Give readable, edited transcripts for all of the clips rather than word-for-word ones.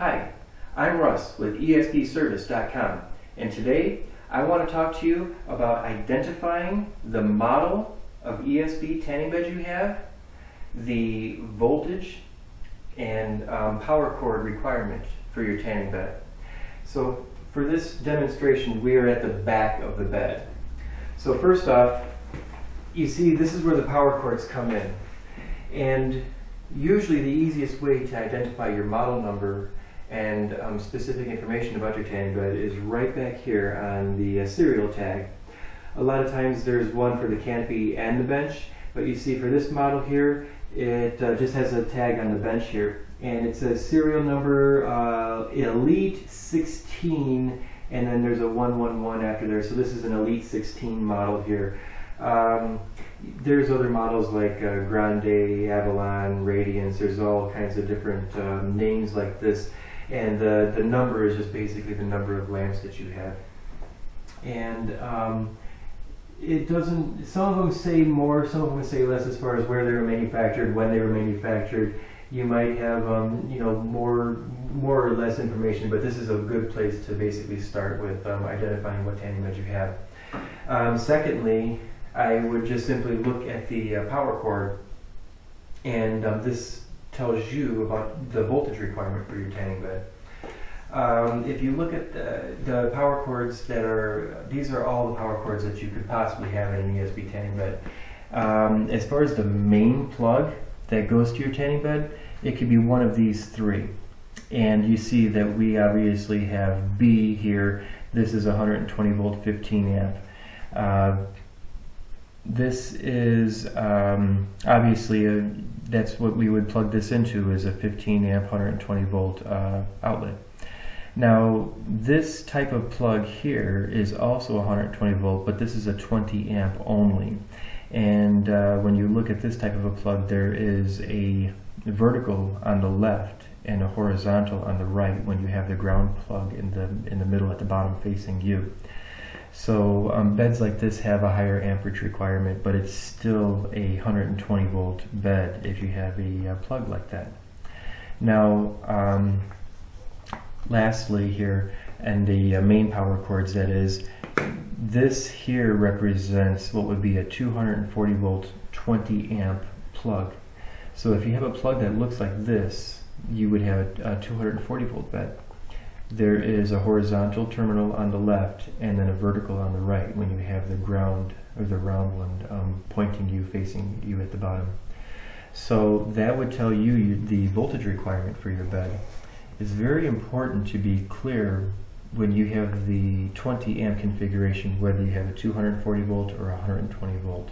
Hi, I'm Russ with ESBService.com, and today I want to talk to you about identifying the model of ESB tanning bed you have, the voltage and power cord requirement for your tanning bed. So for this demonstration, we are at the back of the bed. So first off, you see this is where the power cords come in, and usually the easiest way to identify your model number and specific information about your tanning bed is right back here on the serial tag. A lot of times there's one for the canopy and the bench, but you see for this model here, it just has a tag on the bench here, and it says serial number Elite 16, and then there's a 111 after there, so this is an Elite 16 model here. There's other models like Grande, Avalon, Radiance. There's all kinds of different names like this, and the number is just basically the number of lamps that you have. And it doesn't, some of them say more, some of them say less as far as where they were manufactured, when they were manufactured. You might have you know, more or less information, but this is a good place to basically start with identifying what tanning bed you have. Secondly, I would just simply look at the power cord, and this tells you about the voltage requirement for your tanning bed. If you look at the power cords that are, these are all the power cords that you could possibly have in an ESB tanning bed. As far as the main plug that goes to your tanning bed, it could be one of these three. And you see that we obviously have B here. This is 120 volt 15 amp. This is obviously that's what we would plug this into, is a 15 amp 120 volt outlet. Now this type of plug here is also 120 volt, but this is a 20 amp only. And when you look at this type of a plug, there is a vertical on the left and a horizontal on the right when you have the ground plug in the middle at the bottom facing you. So beds like this have a higher amperage requirement, but it's still a 120 volt bed if you have a plug like that. Now lastly here, and the main power cords, that is, this here represents what would be a 240 volt 20 amp plug. So if you have a plug that looks like this, you would have a 240 volt bed. There is a horizontal terminal on the left and then a vertical on the right when you have the ground, or the round one, pointing you, facing you at the bottom. So that would tell you the voltage requirement for your bed. It's very important to be clear when you have the 20 amp configuration, whether you have a 240 volt or 120 volt.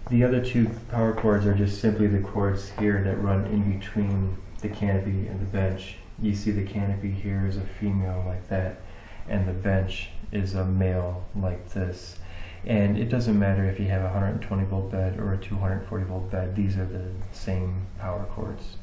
The other two power cords are just simply the cords here that run in between the canopy and the bench. You see the canopy here is a female like that, and the bench is a male like this. And it doesn't matter if you have a 120 volt bed or a 240 volt bed, these are the same power cords.